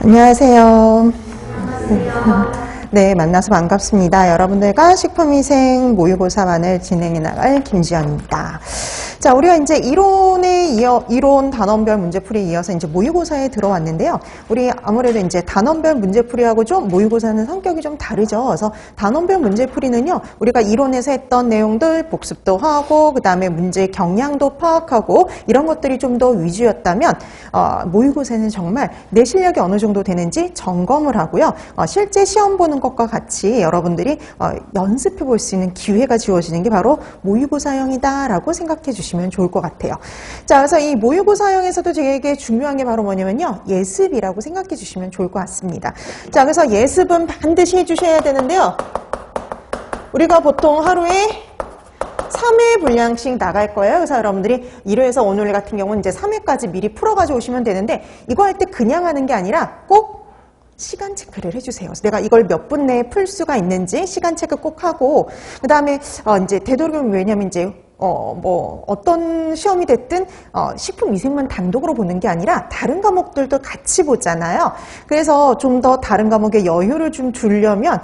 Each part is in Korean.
안녕하세요. 네, 만나서 반갑습니다. 여러분들과 식품위생 모의고사반을 진행해 나갈 김지연입니다. 자, 우리가 이제 이론 단원별 문제풀이에 이어서 이제 모의고사에 들어왔는데요. 우리 아무래도 이제 단원별 문제풀이하고 좀 모의고사는 성격이 좀 다르죠. 그래서 단원별 문제풀이는요, 우리가 이론에서 했던 내용들 복습도 하고, 그 다음에 문제 경향도 파악하고, 이런 것들이 좀 더 위주였다면, 모의고사는 정말 내 실력이 어느 정도 되는지 점검을 하고요. 실제 시험 보는 것과 같이 여러분들이 연습해 볼 수 있는 기회가 주어지는 게 바로 모의고사형이다라고 생각해 주시면 좋을 것 같아요. 자, 그래서 이 모의고사형에서도 되게 중요한 게 바로 뭐냐면요, 예습이라고 생각해 주시면 좋을 것 같습니다. 자, 그래서 예습은 반드시 해주셔야 되는데요. 우리가 보통 하루에 3회 분량씩 나갈 거예요. 그래서 여러분들이 1회에서 오늘 같은 경우는 이제 3회까지 미리 풀어가지고 오시면 되는데, 이거 할 때 그냥 하는 게 아니라 꼭 시간 체크를 해주세요. 그래서 내가 이걸 몇 분 내에 풀 수가 있는지 시간 체크 꼭 하고, 그 다음에 이제 되도록이면, 왜냐면 이제 어떤 시험이 됐든, 식품위생만 단독으로 보는 게 아니라 다른 과목들도 같이 보잖아요. 그래서 좀 더 다른 과목에 여유를 좀 두려면,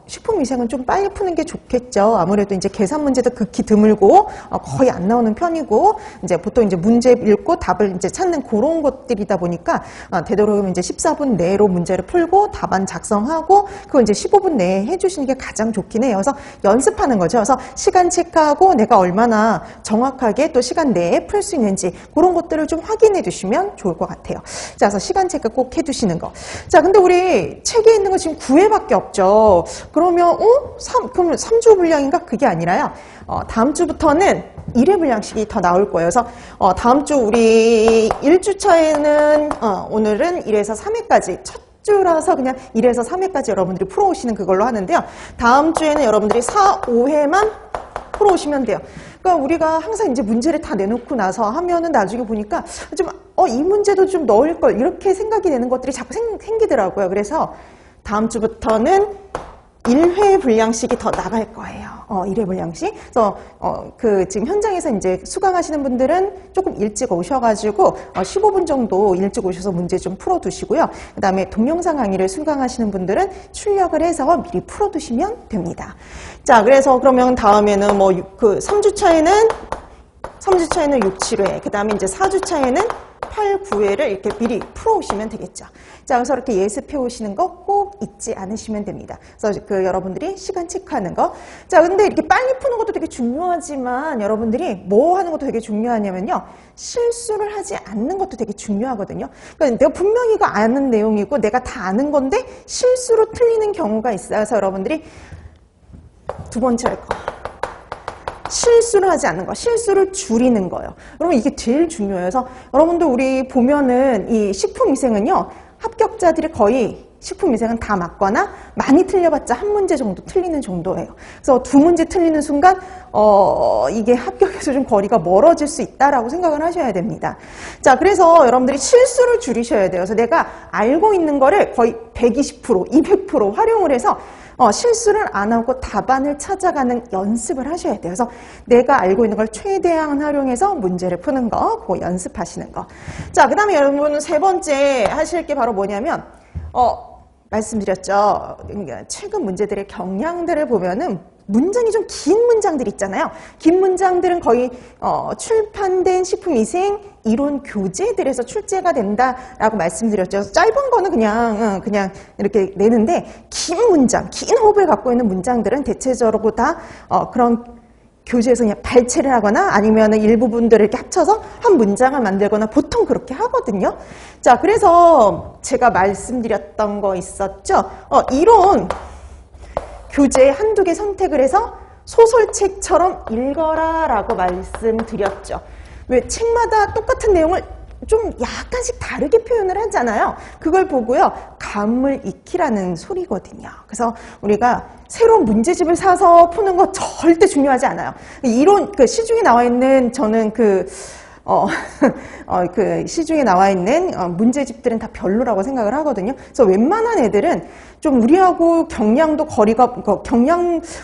식품위생은 좀 빨리 푸는 게 좋겠죠. 아무래도 이제 계산 문제도 극히 드물고, 거의 안 나오는 편이고, 이제 보통 이제 문제 읽고 답을 이제 찾는 그런 것들이다 보니까, 되도록이면 이제 14분 내로 문제를 풀고 답안 작성하고, 그거 이제 15분 내에 해주시는 게 가장 좋긴 해요. 그래서 연습하는 거죠. 그래서 시간 체크하고 내가 얼마나 정확하게 또 시간 내에 풀 수 있는지 그런 것들을 좀 확인해 두시면 좋을 것 같아요. 자, 그래서 시간 체크 꼭 해두시는 거. 자, 근데 우리 책에 있는 거 지금 9회밖에 없죠. 그러면 그럼 3주 분량인가? 그게 아니라요. 다음 주부터는 1회 분량씩이 더 나올 거예요. 그래서 다음 주 우리 1주차에는 오늘은 1에서 3회까지 첫 주라서 그냥 1에서 3회까지 여러분들이 풀어오시는 그걸로 하는데요. 다음 주에는 여러분들이 4, 5회만 풀어오시면 돼요. 그러니까 우리가 항상 이제 문제를 다 내놓고 나서 하면은 나중에 보니까 좀, 이 문제도 좀 넣을 걸, 이렇게 생각이 되는 것들이 자꾸 생기더라고요. 그래서 다음 주부터는 1회 분량씩이 더 나갈 거예요. 1회 분량씩. 그래서, 지금 현장에서 이제 수강하시는 분들은 조금 일찍 오셔가지고, 15분 정도 일찍 오셔서 문제 좀 풀어두시고요. 그 다음에 동영상 강의를 수강하시는 분들은 출력을 해서 미리 풀어두시면 됩니다. 자, 그래서 그러면 다음에는 3주차에는 6, 7회, 그 다음에 이제 4주차에는 8, 9회를 이렇게 미리 풀어오시면 되겠죠. 자, 그래서 이렇게 예습해 오시는 거 꼭 잊지 않으시면 됩니다. 그래서 여러분들이 시간 체크하는 거. 자, 근데 이렇게 빨리 푸는 것도 되게 중요하지만 여러분들이 뭐 하는 것도 되게 중요하냐면요, 실수를 하지 않는 것도 되게 중요하거든요. 그러니까 내가 분명히 이거 아는 내용이고 내가 다 아는 건데 실수로 틀리는 경우가 있어요. 그래서 여러분들이 두 번째 할 거. 실수를 하지 않는 거, 실수를 줄이는 거예요. 여러분, 이게 제일 중요해요. 그래서 여러분들 우리 보면은 이 식품위생은요, 합격자들이 거의 식품위생은 다 맞거나 많이 틀려봤자 한 문제 정도 틀리는 정도예요. 그래서 두 문제 틀리는 순간 이게 합격에서 좀 거리가 멀어질 수 있다라고 생각을 하셔야 됩니다. 자, 그래서 여러분들이 실수를 줄이셔야 돼요. 그래서 내가 알고 있는 거를 거의 120%, 200% 활용을 해서 실수를 안 하고 답안을 찾아가는 연습을 하셔야 돼요. 그래서 내가 알고 있는 걸 최대한 활용해서 문제를 푸는 거, 그거 연습하시는 거. 자, 그 다음에 여러분은 세 번째 하실 게 바로 뭐냐면, 말씀드렸죠. 최근 문제들의 경향들을 보면은 문장이 좀 긴 문장들 있잖아요. 긴 문장들은 거의 출판된 식품위생 이론 교재들에서 출제가 된다라고 말씀드렸죠. 짧은 거는 그냥 이렇게 내는데, 긴 문장, 긴 호흡을 갖고 있는 문장들은 대체적으로 다 그런 교재에서 그냥 발췌를 하거나 아니면 일부분들을 이렇게 합쳐서 한 문장을 만들거나 보통 그렇게 하거든요. 자, 그래서 제가 말씀드렸던 거 있었죠. 이론 교재 한두 개 선택을 해서 소설책처럼 읽어라 라고 말씀드렸죠. 왜 책마다 똑같은 내용을 좀 약간씩 다르게 표현을 하잖아요. 그걸 보고요, 감을 익히라는 소리거든요. 그래서 우리가 새로운 문제집을 사서 푸는 거 절대 중요하지 않아요. 이론, 시중에 나와 있는, 저는 시중에 나와 있는 문제집들은 다 별로라고 생각을 하거든요. 그래서 웬만한 애들은 좀 우리하고 경량도 거리가,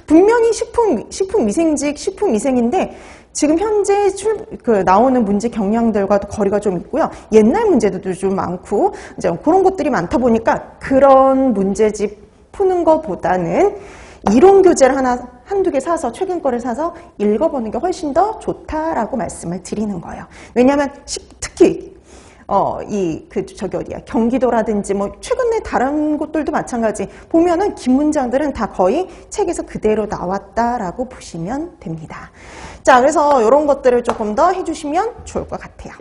분명히 식품위생직, 식품위생인데 지금 현재 나오는 문제 경향들과도 거리가 좀 있고요. 옛날 문제들도 좀 많고, 이제 그런 것들이 많다 보니까 그런 문제집 푸는 것보다는 이론 교재를 한두 개 사서, 최근 거를 사서 읽어보는 게 훨씬 더 좋다라고 말씀을 드리는 거예요. 왜냐하면 특히 경기도라든지 뭐 최근에 다른 곳들도 마찬가지 보면은 긴 문장들은 다 거의 책에서 그대로 나왔다라고 보시면 됩니다. 자, 그래서 이런 것들을 조금 더 해주시면 좋을 것 같아요.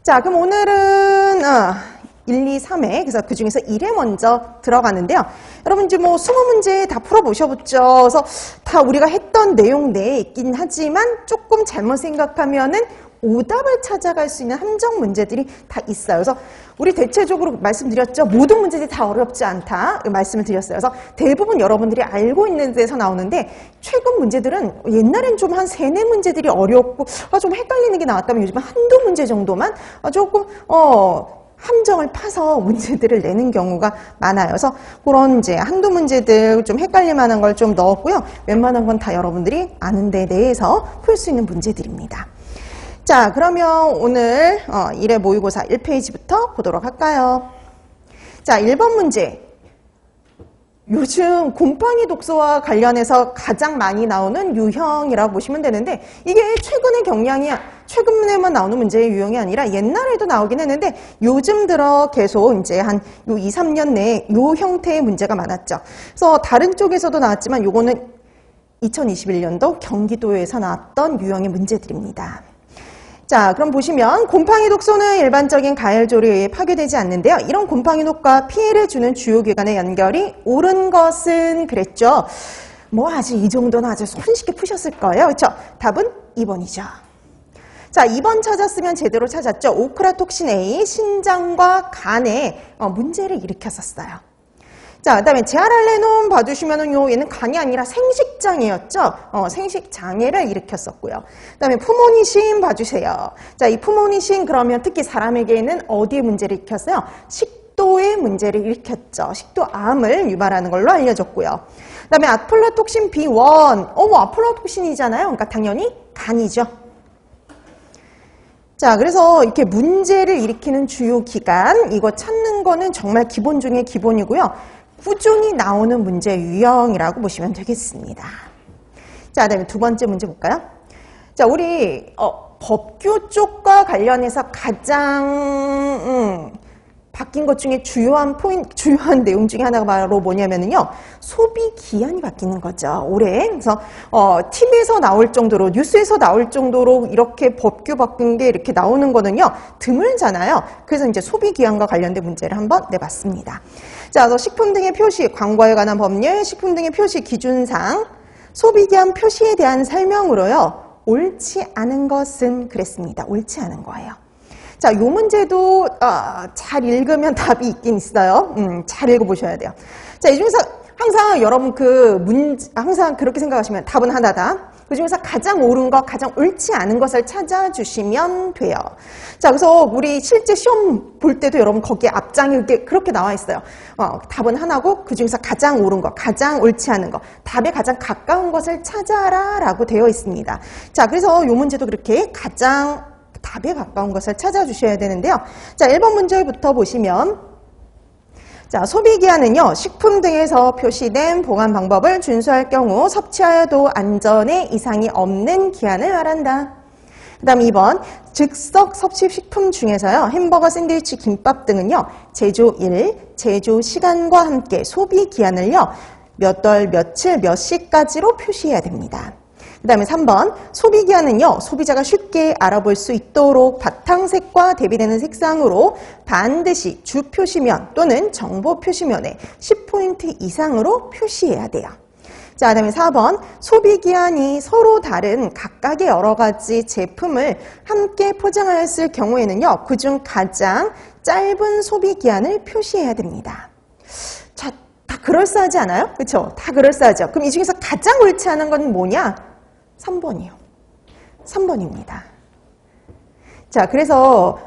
자, 그럼 오늘은 1, 2, 3회, 그래서 그 중에서 1회 먼저 들어가는데요. 여러분 이제 뭐 20문제 다 풀어보셔봤죠. 그래서 다 우리가 했던 내용 내에 있긴 하지만 조금 잘못 생각하면은 오답을 찾아갈 수 있는 함정 문제들이 다 있어요. 그래서 우리 대체적으로 말씀드렸죠. 모든 문제들이 다 어렵지 않다 말씀을 드렸어요. 그래서 대부분 여러분들이 알고 있는 데서 나오는데 최근 문제들은 옛날엔 좀 한 3, 4문제들이 어렵고 좀 헷갈리는 게 나왔다면 요즘은 한두 문제 정도만 조금 함정을 파서 문제들을 내는 경우가 많아요. 그래서 그런 이제 한두 문제들 좀 헷갈릴 만한 걸 좀 넣었고요. 웬만한 건 다 여러분들이 아는 데 내에서 풀 수 있는 문제들입니다. 자, 그러면 오늘 1회 모의고사 1페이지부터 보도록 할까요? 자, 1번 문제. 요즘 곰팡이 독소와 관련해서 가장 많이 나오는 유형이라고 보시면 되는데 이게 최근의 최근에만 나오는 문제의 유형이 아니라 옛날에도 나오긴 했는데 요즘 들어 계속 이제 한 2, 3년 내에 요 형태의 문제가 많았죠. 그래서 다른 쪽에서도 나왔지만 요거는 2021년도 경기도에서 나왔던 유형의 문제들입니다. 자, 그럼 보시면 곰팡이 독소는 일반적인 가열조리에 의해 파괴되지 않는데요. 이런 곰팡이 독과 피해를 주는 주요 기관의 연결이 옳은 것은 그랬죠. 뭐 아직 이 정도는 아주 손쉽게 푸셨을 거예요. 그렇죠? 답은 2번이죠. 자, 2번 찾았으면 제대로 찾았죠. 오크라톡신 A, 신장과 간에 문제를 일으켰었어요. 자, 그 다음에 제아랄레논 봐주시면은 얘는 간이 아니라 생식장애였죠. 생식장애를 일으켰었고요. 그 다음에 푸모니신 봐주세요. 자, 이 푸모니신 그러면 특히 사람에게는 어디에 문제를 일으켰어요? 식도에 문제를 일으켰죠. 식도암을 유발하는 걸로 알려졌고요. 그 다음에 아플라톡신 B1. 아플라톡신이잖아요. 그러니까 당연히 간이죠. 자, 그래서 이렇게 문제를 일으키는 주요 기관, 이거 찾는 거는 정말 기본 중에 기본이고요. 꾸준히 나오는 문제 유형이라고 보시면 되겠습니다. 자, 그다음에 두 번째 문제 볼까요? 자, 우리 법규 쪽과 관련해서 가장 바뀐 것 중에 주요한 내용 중에 하나가 바로 뭐냐면요. 소비 기한이 바뀌는 거죠. 올해. 그래서 TV에서 나올 정도로, 뉴스에서 나올 정도로 이렇게 법규 바뀐 게 이렇게 나오는 거는요. 드물잖아요. 그래서 이제 소비 기한과 관련된 문제를 한번 내봤습니다. 자, 그래서 식품 등의 표시, 광고에 관한 법률, 식품 등의 표시 기준상, 소비 기한 표시에 대한 설명으로요. 옳지 않은 것은 그랬습니다. 옳지 않은 거예요. 자, 요 문제도 잘 읽으면 답이 있긴 있어요. 잘 읽어보셔야 돼요. 자, 이 중에서 항상 여러분 항상 그렇게 생각하시면 답은 하나다. 그 중에서 가장 옳은 것, 가장 옳지 않은 것을 찾아주시면 돼요. 자, 그래서 우리 실제 시험 볼 때도 여러분 거기에 앞장에 그렇게 나와 있어요. 답은 하나고 그 중에서 가장 옳은 것, 가장 옳지 않은 것, 답에 가장 가까운 것을 찾아라 라고 되어 있습니다. 자, 그래서 요 문제도 그렇게 가장 답에 가까운 것을 찾아주셔야 되는데요. 자, 1번 문제부터 보시면 자, 소비기한은요, 식품 등에서 표시된 보관 방법을 준수할 경우 섭취하여도 안전에 이상이 없는 기한을 말한다. 그 다음 2번, 즉석 섭취식품 중에서요, 햄버거, 샌드위치, 김밥 등은요, 제조일, 제조 시간과 함께 소비기한을요, 몇 월, 며칠, 몇 시까지로 표시해야 됩니다. 그 다음에 3번, 소비기한은요, 소비자가 쉽게 알아볼 수 있도록 바탕색과 대비되는 색상으로 반드시 주 표시면 또는 정보 표시면에 10포인트 이상으로 표시해야 돼요. 자, 그 다음에 4번, 소비기한이 서로 다른 각각의 여러 가지 제품을 함께 포장하였을 경우에는요, 그중 가장 짧은 소비기한을 표시해야 됩니다. 자, 다 그럴싸하지 않아요? 그렇죠? 다 그럴싸하죠. 그럼 이 중에서 가장 옳지 않은 건 뭐냐? 3번이요. 3번입니다. 자, 그래서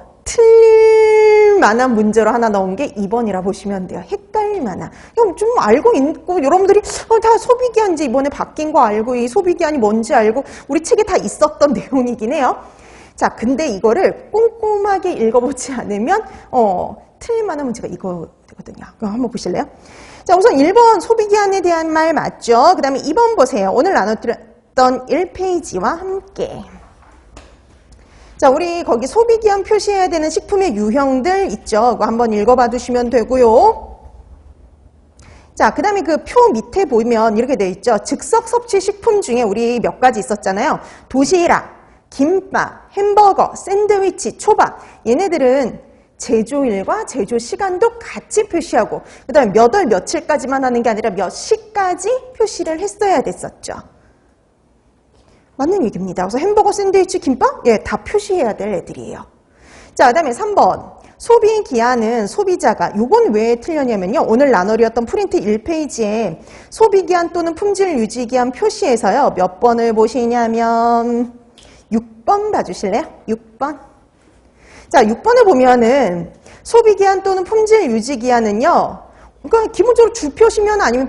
만한 문제로 하나 넣은 게 2번이라 보시면 돼요. 헷갈릴 만한. 좀 알고 있고 여러분들이 다 소비기한지 이번에 바뀐 거 알고 이 소비기한이 뭔지 알고 우리 책에 다 있었던 내용이긴 해요. 자, 근데 이거를 꼼꼼하게 읽어보지 않으면 틀릴 만한 문제가 이거거든요. 그럼 한번 보실래요? 자, 우선 1번 소비기한에 대한 말 맞죠? 그 다음에 2번 보세요. 오늘 나눴던 1페이지와 함께. 자, 우리 거기 소비기한 표시해야 되는 식품의 유형들 있죠? 그거 한번 읽어봐 주시면 되고요. 자, 그 다음에 그 표 밑에 보면 이렇게 되어 있죠? 즉석 섭취 식품 중에 우리 몇 가지 있었잖아요. 도시락, 김밥, 햄버거, 샌드위치, 초밥. 얘네들은 제조일과 제조 시간도 같이 표시하고 그 다음에 몇 월 며칠까지만 하는 게 아니라 몇 시까지 표시를 했어야 됐었죠. 맞는 얘기입니다. 그래서 햄버거, 샌드위치, 김밥? 예, 다 표시해야 될 애들이에요. 자, 그 다음에 3번. 소비 기한은 소비자가, 요건 왜 틀렸냐면요. 오늘 나눠드렸던 프린트 1페이지에 소비 기한 또는 품질 유지 기한 표시에서요. 몇 번을 보시냐면 6번 봐주실래요? 6번. 자, 6번을 보면은 소비 기한 또는 품질 유지 기한은요. 그러니까 기본적으로 주표시면 아니면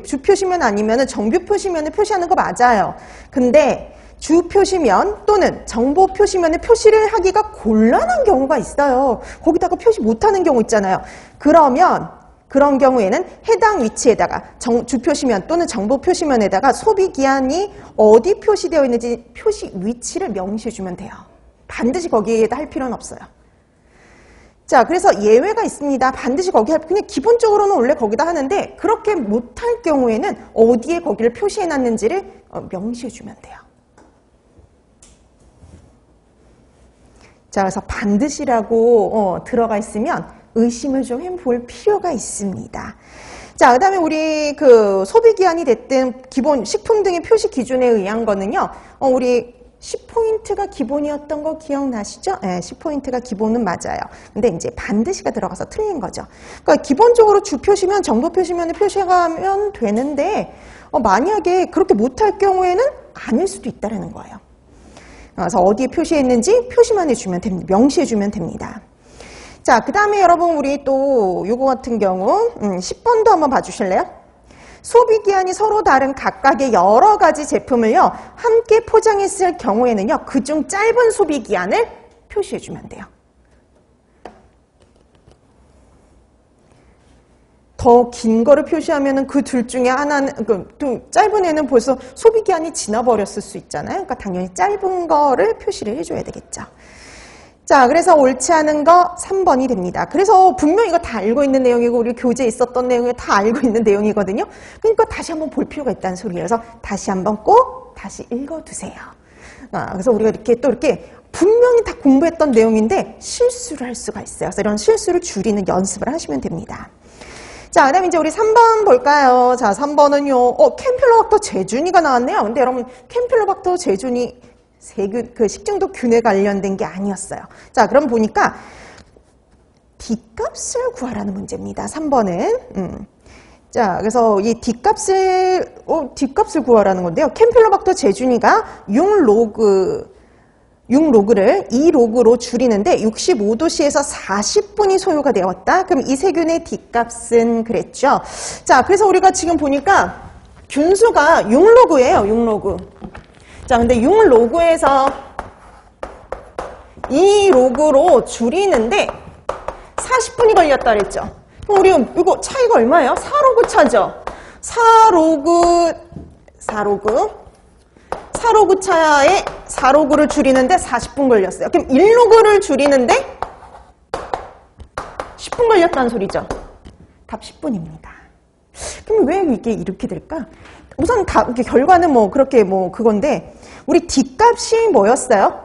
주표시면 아니면은 정규표시면을 표시하는 거 맞아요. 근데 주표시면 또는 정보표시면을 표시를 하기가 곤란한 경우가 있어요. 거기다가 표시 못하는 경우 있잖아요. 그러면 그런 경우에는 해당 위치에다가 주표시면 또는 정보표시면에다가 소비기한이 어디 표시되어 있는지 표시 위치를 명시해주면 돼요. 반드시 거기에다 할 필요는 없어요. 자, 그래서 예외가 있습니다. 반드시 거기 그냥 기본적으로는 원래 거기다 하는데 그렇게 못할 경우에는 어디에 거기를 표시해놨는지를 명시해주면 돼요. 자, 그래서 반드시라고 들어가 있으면 의심을 좀 해볼 필요가 있습니다. 자, 그 다음에 우리 그 소비기한이 됐든 기본 식품 등의 표시 기준에 의한 거는요, 우리 10포인트가 기본이었던 거 기억나시죠? 네, 10포인트가 기본은 맞아요. 근데 이제 반드시가 들어가서 틀린 거죠. 그러니까 기본적으로 주표시면 정보표시면을 표시하면 되는데 만약에 그렇게 못할 경우에는 아닐 수도 있다는 거예요. 그래서 어디에 표시했는지 표시만 해주면 됩니다. 명시해주면 됩니다. 자, 그 다음에 여러분 우리 또 요거 같은 경우 10번도 한번 봐주실래요? 소비기한이 서로 다른 각각의 여러 가지 제품을요 함께 포장했을 경우에는요 그중 짧은 소비기한을 표시해주면 돼요. 더 긴 거를 표시하면은 그 둘 중에 하나는 또 짧은 애는 벌써 소비기한이 지나버렸을 수 있잖아요. 그러니까 당연히 짧은 거를 표시를 해줘야 되겠죠. 자, 그래서 옳지 않은 거 3번이 됩니다. 그래서 분명히 이거 다 알고 있는 내용이고 우리 교재에 있었던 내용을 다 알고 있는 내용이거든요. 그러니까 다시 한번 볼 필요가 있다는 소리예요. 그래서 다시 한번 꼭 다시 읽어두세요. 그래서 우리가 이렇게 분명히 다 공부했던 내용인데 실수를 할 수가 있어요. 그래서 이런 실수를 줄이는 연습을 하시면 됩니다. 자, 그 다음에 이제 우리 3번 볼까요? 자, 3번은요, 캠필로박터 제준이가 나왔네요. 근데 여러분, 캠필로박터 제준이 그 식중독 균에 관련된 게 아니었어요. 자, 그럼 보니까 D값을 구하라는 문제입니다. 3번은. 자, 그래서 이 D값을 구하라는 건데요. 캠필로박터 제준이가 6로그를 2로그로 줄이는데 65도씨에서 40분이 소요가 되었다. 그럼 이 세균의 D값은 그랬죠. 자, 그래서 우리가 지금 보니까 균수가 6로그예요. 6로그. 자, 근데 6로그에서 2로그로 줄이는데 40분이 걸렸다 그랬죠. 그럼 우리 이거 차이가 얼마예요? 4로그 차죠. 4로그 차에 4로그를 줄이는데 40분 걸렸어요. 그럼 1로그를 줄이는데 10분 걸렸다는 소리죠. 답 10분입니다. 그럼 왜 이게 이렇게 될까? 우선 결과는 그건데 우리 D값이 뭐였어요?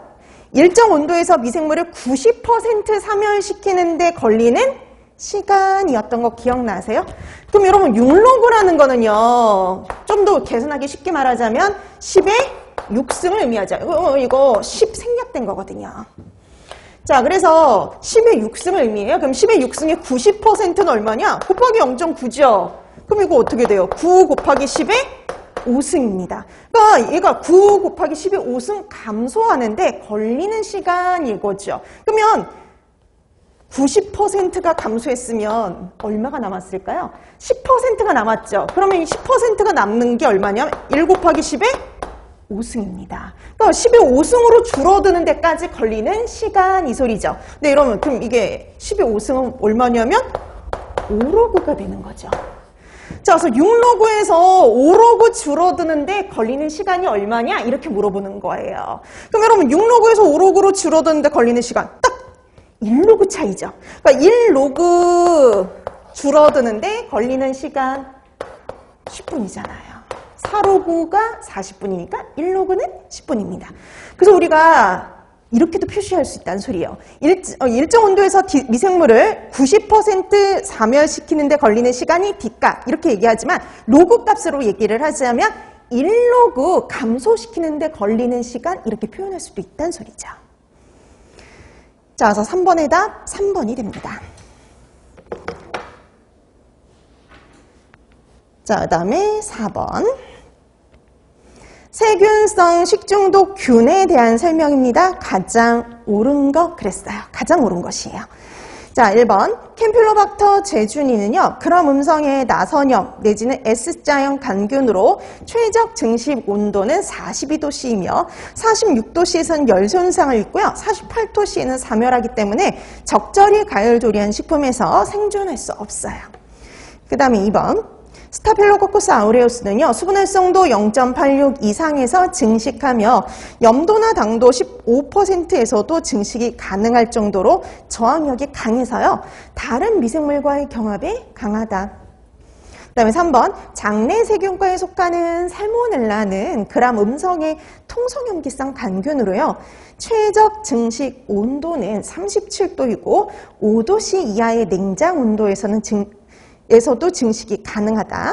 일정 온도에서 미생물을 90% 사멸시키는데 걸리는 시간이었던 거 기억나세요? 그럼 여러분 6로그라는 거는요 좀 더 계산하기 쉽게 말하자면 10의 6승을 의미하죠. 이거 10 생략된 거거든요. 자, 그래서 10의 6승을 의미해요. 그럼 10의 6승의 90%는 얼마냐? 곱하기 0.9죠. 그럼 이거 어떻게 돼요? 9 곱하기 10의 5승입니다. 그러니까 얘가 9 곱하기 10의 5승 감소하는데 걸리는 시간 이거죠. 그러면 90%가 감소했으면 얼마가 남았을까요? 10%가 남았죠. 그러면 10%가 남는 게 얼마냐면 1 곱하기 10의 5승입니다. 그러니까 10의 5승으로 줄어드는 데까지 걸리는 시간 이 소리죠. 네, 여러분 그럼 이게 10의 5승은 얼마냐면 5로그가 되는 거죠. 자, 그래서 6로그에서 5로그 줄어드는데 걸리는 시간이 얼마냐? 이렇게 물어보는 거예요. 그럼 여러분 6로그에서 5로그로 줄어드는데 걸리는 시간 딱 1로그 차이죠. 그러니까 1로그 줄어드는데 걸리는 시간 10분이잖아요. 4로그가 40분이니까 1로그는 10분입니다. 그래서 우리가 이렇게도 표시할 수 있다는 소리예요. 일정 온도에서 미생물을 90% 사멸시키는데 걸리는 시간이 D값 이렇게 얘기하지만 로그 값으로 얘기를 하자면 1로그 감소시키는데 걸리는 시간 이렇게 표현할 수도 있다는 소리죠. 자, 그래서 3번의 답 3번이 됩니다. 자, 그 다음에 4번. 세균성 식중독 균에 대한 설명입니다. 가장 옳은 것 그랬어요. 가장 옳은 것이에요. 자, 1번 캠필로박터 제주니는요. 그람 음성의 나선형 내지는 S자형 간균으로 최적 증식 온도는 42도씨이며 46도씨에서는 열 손상을 입고요. 48도씨에는 사멸하기 때문에 적절히 가열조리한 식품에서 생존할 수 없어요. 그 다음에 2번 스타필로코커스 아우레우스는요. 수분활성도 0.86 이상에서 증식하며 염도나 당도 15%에서도 증식이 가능할 정도로 저항력이 강해서요. 다른 미생물과의 경합에 강하다. 그 다음에 3번 장내 세균과에 속하는 살모넬라는 그람 음성의 통성염기성 간균으로요. 최적 증식 온도는 37도이고 5도씨 이하의 냉장 온도에서도 증식이 가능하다.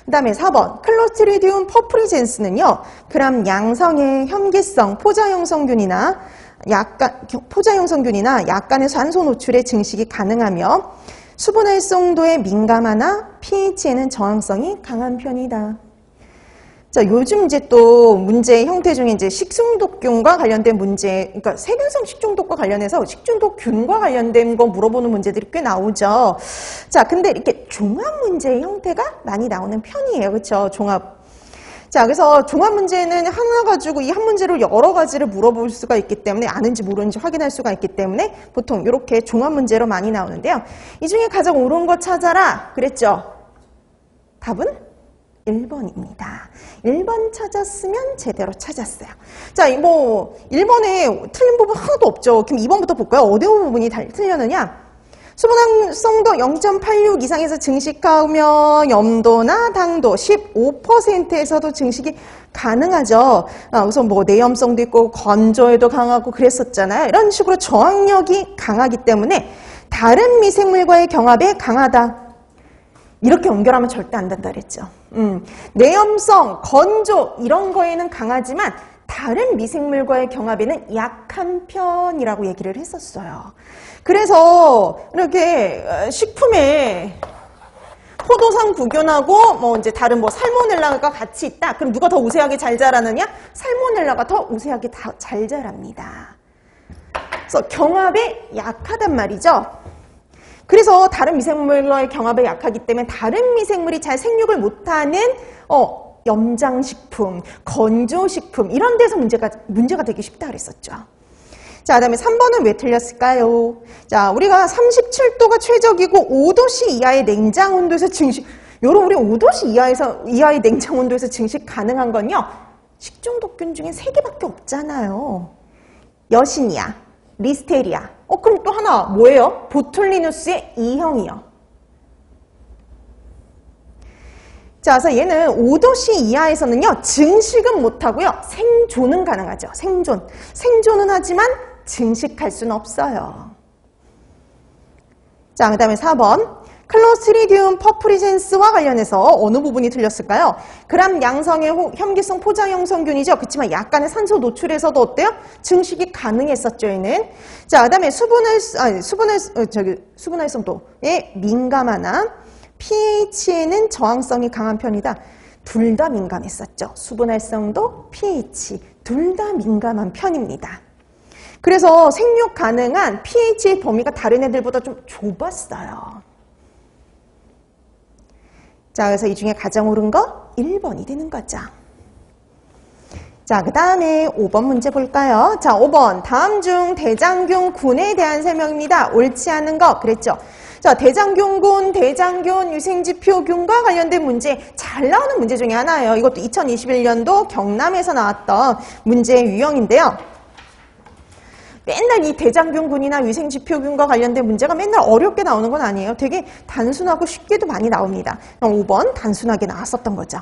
그 다음에 4번 클로스트리디움 퍼프리젠스는요. 그람 양성의 혐기성 포자형성균이나 약간의 산소 노출에 증식이 가능하며 수분 활성도에 민감하나 pH에는 저항성이 강한 편이다. 자, 요즘 이제 또 문제 형태 중에 이제 식중독균과 관련된 문제, 그러니까 세균성 식중독과 관련해서 식중독균과 관련된 거 물어보는 문제들이 꽤 나오죠. 자, 근데 이렇게 종합 문제의 형태가 많이 나오는 편이에요. 그렇죠? 종합. 자, 그래서 종합 문제는 하나 가지고 이 한 문제로 여러 가지를 물어볼 수가 있기 때문에 아는지 모르는지 확인할 수가 있기 때문에 보통 이렇게 종합 문제로 많이 나오는데요. 이 중에 가장 옳은 거 찾아라 그랬죠? 답은 1번입니다. 1번 찾았으면 제대로 찾았어요. 자, 뭐 1번에 틀린 부분 하나도 없죠. 그럼 2번부터 볼까요? 어느 부분이 틀렸느냐? 수분활성도 0.86 이상에서 증식하며 염도나 당도 15%에서도 증식이 가능하죠. 우선 뭐 내염성도 있고 건조에도 강하고 그랬었잖아요. 이런 식으로 저항력이 강하기 때문에 다른 미생물과의 경합에 강하다. 이렇게 연결하면 절대 안 된다 그랬죠. 내염성, 건조 이런 거에는 강하지만 다른 미생물과의 경합에는 약한 편이라고 얘기를 했었어요. 그래서 이렇게 식품에 포도상 구균하고 뭐 이제 다른 뭐 살모넬라가 같이 있다. 그럼 누가 더 우세하게 잘 자라느냐? 살모넬라가 더 우세하게 잘 자랍니다. 그래서 경합에 약하단 말이죠. 그래서 다른 미생물과의 경합에 약하기 때문에 다른 미생물이 잘 생육을 못하는 염장식품, 건조식품 이런 데서 문제가 되기 쉽다 그랬었죠. 자, 그다음에 3번은 왜 틀렸을까요? 자, 우리가 37도가 최적이고 5도씨 이하의 냉장 온도에서 증식. 여러분, 우리 5도씨 이하의 냉장 온도에서 증식 가능한 건요. 식중독균 중에 3개밖에 없잖아요. 여신이야, 리스테리아. 그럼 또 하나 뭐예요? 보툴리누스의 E형이요. 자, 그래서 얘는 5도씨 이하에서는요, 증식은 못하고요, 생존은 가능하죠. 생존은 하지만 증식할 수는 없어요. 자, 그 다음에 4번. 클로스트리디움 퍼프리젠스와 관련해서 어느 부분이 틀렸을까요? 그람 양성의 혐기성 포자형성균이죠. 그렇지만 약간의 산소 노출에서도 어때요? 증식이 가능했었죠, 얘는. 자, 그 다음에 수분활성도에 민감하나 pH에는 저항성이 강한 편이다. 둘 다 민감했었죠. 수분활성도, pH 둘 다 민감한 편입니다. 그래서 생육 가능한 pH의 범위가 다른 애들보다 좀 좁았어요. 자, 그래서 이 중에 가장 옳은 거 1번이 되는 거죠. 자, 그 다음에 5번 문제 볼까요? 자, 5번. 다음 중 대장균군에 대한 설명입니다. 옳지 않은 거 그랬죠? 자, 대장균군, 대장균, 유생지표균과 관련된 문제 잘 나오는 문제 중에 하나예요. 이것도 2021년도 경남에서 나왔던 문제의 유형인데요. 맨날 이 대장균군이나 유생지표균과 관련된 문제가 맨날 어렵게 나오는 건 아니에요. 되게 단순하고 쉽게도 많이 나옵니다. 5번 단순하게 나왔었던 거죠.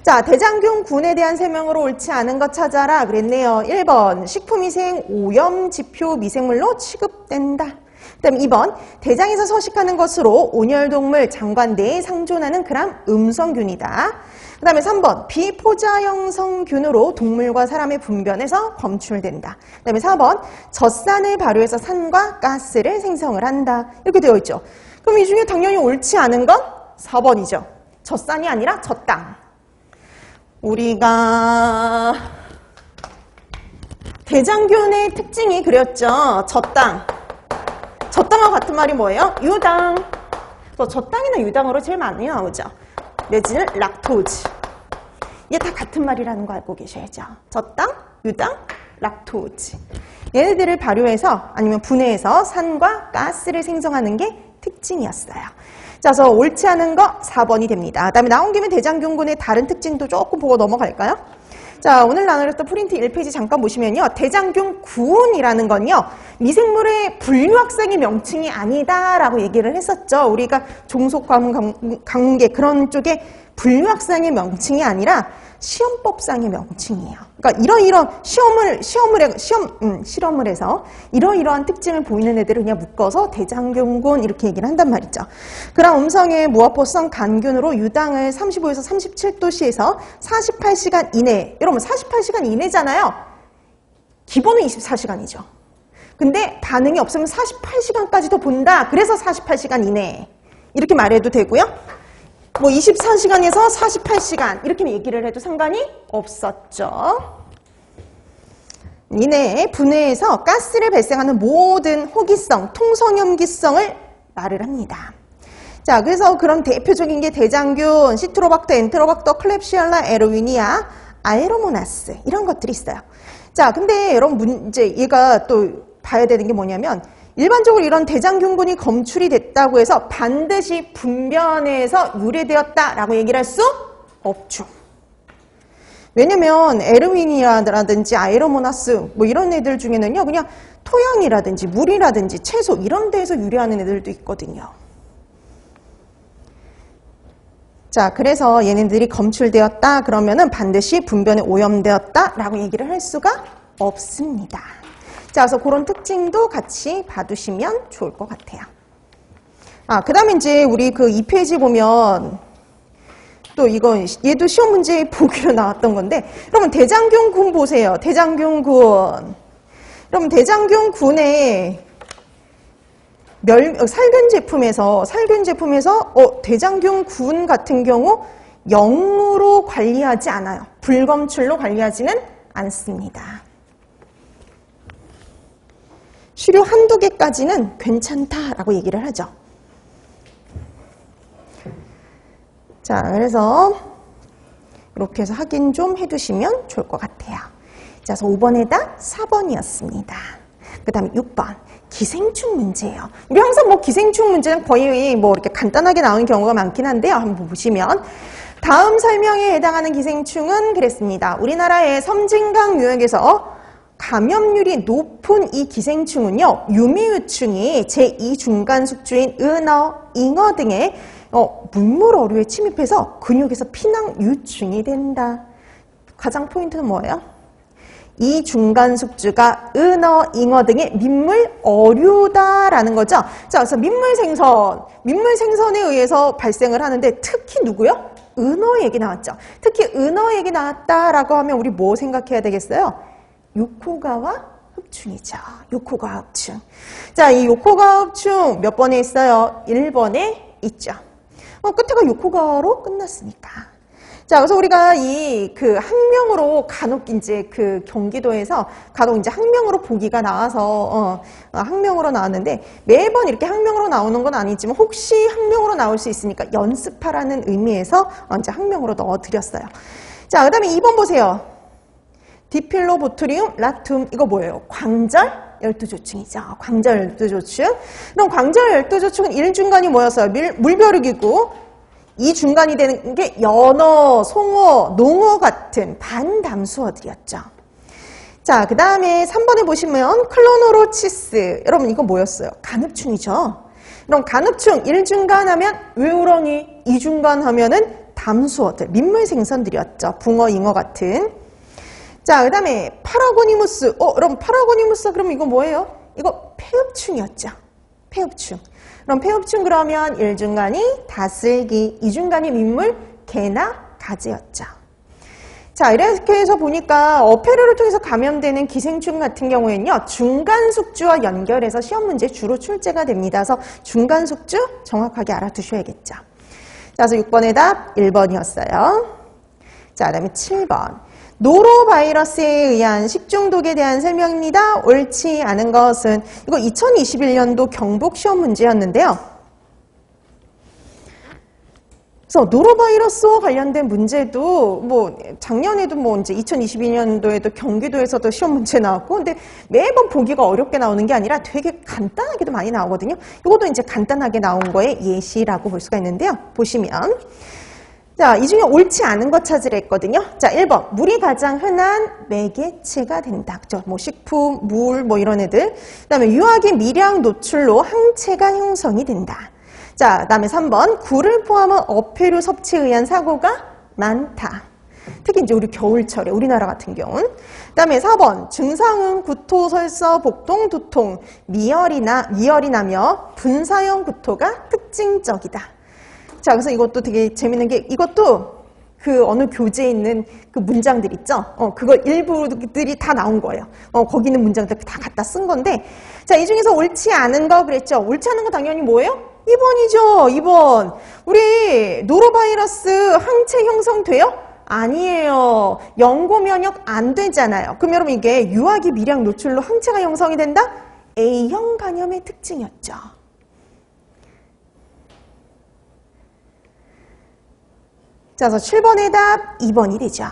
자, 대장균군에 대한 설명으로 옳지 않은 것 찾아라 그랬네요. 1번 식품위생 오염지표 미생물로 취급된다. 그 다음 2번 대장에서 서식하는 것으로 온열동물 장관 내에 상존하는 그람 음성균이다. 그 다음에 3번 비포자형성균으로 동물과 사람의 분변에서 검출된다. 그 다음에 4번 젖산을 발효해서 산과 가스를 생성을 한다. 이렇게 되어 있죠. 그럼 이 중에 당연히 옳지 않은 건 4번이죠. 젖산이 아니라 젖땅. 우리가 대장균의 특징이 그렸죠. 젖땅. 젖땅과 같은 말이 뭐예요? 유당. 젖땅이나 유당으로 제일 많이 나오죠. 내지는 락토즈. 이게 다 같은 말이라는 거 알고 계셔야죠. 젖땅, 유당, 락토즈. 얘네들을 발효해서 아니면 분해해서 산과 가스를 생성하는 게 특징이었어요. 자, 그래서 옳지 않은 거 4번이 됩니다. 그 다음에 나온 김에 대장균군의 다른 특징도 조금 보고 넘어갈까요? 자, 오늘 나누었던 프린트 1페이지 잠깐 보시면요. 대장균군이라는 건요. 미생물의 분류학상의 명칭이 아니다라고 얘기를 했었죠. 우리가 종속과문계 그런 쪽에 분류학상의 명칭이 아니라 시험법상의 명칭이에요. 그러니까 이러이러한 실험을 해서 이러이러한 특징을 보이는 애들을 그냥 묶어서 대장균군 이렇게 얘기를 한단 말이죠. 그럼 음성의 무화포성 간균으로 유당을 35에서 37도씨에서 48시간 이내. 여러분 48시간 이내잖아요. 기본은 24시간이죠. 근데 반응이 없으면 48시간까지도 본다. 그래서 48시간 이내. 이렇게 말해도 되고요. 뭐 24시간에서 48시간 이렇게 얘기를 해도 상관이 없었죠. 이내에 분해해서 가스를 발생하는 모든 호기성, 통성염기성을 말을 합니다. 자, 그래서 그런 대표적인 게 대장균, 시트로박터, 엔테로박터, 클렙시알라, 에로위니아, 아에로모나스 이런 것들이 있어요. 자, 근데 여러분 문제 얘가 또 봐야 되는 게 뭐냐면 일반적으로 이런 대장균군이 검출이 됐다고 해서 반드시 분변에서 유래되었다라고 얘기를 할 수 없죠. 왜냐면 에르위니아라든지 아에로모나스 뭐 이런 애들 중에는요. 그냥 토양이라든지 물이라든지 채소 이런 데에서 유래하는 애들도 있거든요. 자, 그래서 얘네들이 검출되었다 그러면은 반드시 분변에 오염되었다라고 얘기를 할 수가 없습니다. 자, 그래서 그런 특징도 같이 봐두시면 좋을 것 같아요. 그 다음에 이제 우리 그 2페이지 보면 또 이건 얘도 시험 문제 보기로 나왔던 건데 여러분 대장균군 보세요. 대장균군. 여러분 대장균군에 살균 제품에서 대장균군 같은 경우 0으로 관리하지 않아요. 불검출로 관리하지는 않습니다. 수료 한두 개까지는 괜찮다라고 얘기를 하죠. 자, 그래서 이렇게 해서 확인 좀 해두시면 좋을 것 같아요. 자, 그래서 5번에다 4번이었습니다. 그 다음에 6번. 기생충 문제예요. 우리 항상 뭐 기생충 문제는 거의 뭐 이렇게 간단하게 나오는 경우가 많긴 한데요. 한번 보시면 다음 설명에 해당하는 기생충은 그랬습니다. 우리나라의 섬진강 유역에서 감염률이 높은 이 기생충은요. 유미유충이 제2중간숙주인 은어, 잉어 등의 문물 어류에 침입해서 근육에서 피낭 유충이 된다. 가장 포인트는 뭐예요? 이 중간숙주가 은어, 잉어 등의 민물 어류다라는 거죠. 자, 그래서 민물 생선에 의해서 발생을 하는데 특히 누구요? 은어 얘기 나왔죠. 특히 은어 얘기 나왔다라고 하면 우리 뭐 생각해야 되겠어요? 요코가와 흡충이죠. 요코가와 흡충. 자, 이 요코가와 흡충 몇 번에 있어요? 1번에 있죠. 끝에가 요코가와로 끝났으니까. 자, 그래서 우리가 그 학명으로 간혹 이제 그 경기도에서 간혹 이제 학명으로 보기가 나와서, 학명으로 나왔는데 매번 이렇게 학명으로 나오는 건 아니지만 혹시 학명으로 나올 수 있으니까 연습하라는 의미에서 이제 학명으로 넣어드렸어요. 자, 그 다음에 2번 보세요. 디필로보트리움 라툼. 이거 뭐예요? 광절 12조충이죠. 광절 12조충. 그럼 광절 12조충은 1중간이 뭐였어요? 물벼룩이고, 이 중간이 되는 게 연어, 송어, 농어 같은 반담수어들이었죠. 자, 그 다음에 3번에 보시면 클로노로치스. 여러분 이거 뭐였어요? 간흡충이죠. 그럼 간흡충 1중간 하면 외우렁이, 2중간 하면은 담수어들, 민물생선들이었죠. 붕어, 잉어 같은. 자, 그 다음에 파라고니무스. 여러분 파라고니무스 그럼 이거 뭐예요? 이거 폐흡충이었죠. 폐흡충. 그럼 폐흡충 그러면 1중간이 다슬기, 2중간이 민물, 개나 가지였죠. 자, 이렇게 해서 보니까 어패류를 통해서 감염되는 기생충 같은 경우에는요, 중간 숙주와 연결해서 시험 문제 주로 출제가 됩니다. 그래서 중간 숙주 정확하게 알아두셔야겠죠. 자, 그래서 6번의 답 1번이었어요. 자, 그 다음에 7번. 노로바이러스에 의한 식중독에 대한 설명입니다. 옳지 않은 것은 이거 2021년도 경북 시험 문제였는데요. 그래서 노로바이러스와 관련된 문제도 뭐 작년에도 뭐 이제 2022년도에도 경기도에서도 시험 문제 나왔고, 근데 매번 보기가 어렵게 나오는 게 아니라 되게 간단하게도 많이 나오거든요. 이것도 이제 간단하게 나온 거의 예시라고 볼 수가 있는데요. 보시면. 자, 이 중에 옳지 않은 것 찾으라 했거든요. 자, 1번. 물이 가장 흔한 매개체가 된다. 그죠? 뭐 식품, 물, 뭐 이런 애들. 그 다음에 유압의 미량 노출로 항체가 형성이 된다. 자, 그 다음에 3번. 굴을 포함한 어패류 섭취에 의한 사고가 많다. 특히 이제 우리 겨울철에, 우리나라 같은 경우는. 그 다음에 4번. 증상은 구토, 설사, 복통, 두통, 미열이 나며 분사형 구토가 특징적이다. 자, 그래서 이것도 되게 재밌는 게 이것도 그 어느 교재에 있는 그 문장들 있죠? 그걸 일부들이 다 나온 거예요. 거기 있는 문장들 다 갖다 쓴 건데. 자, 이 중에서 옳지 않은 거 그랬죠? 옳지 않은 거 당연히 뭐예요? 2번이죠. 2번. 우리 노로바이러스 항체 형성돼요? 아니에요. 연고 면역 안 되잖아요. 그럼 여러분 이게 유압이 미량 노출로 항체가 형성이 된다? A형 간염의 특징이었죠. 자, 그래서 7번의 답 2번이 되죠.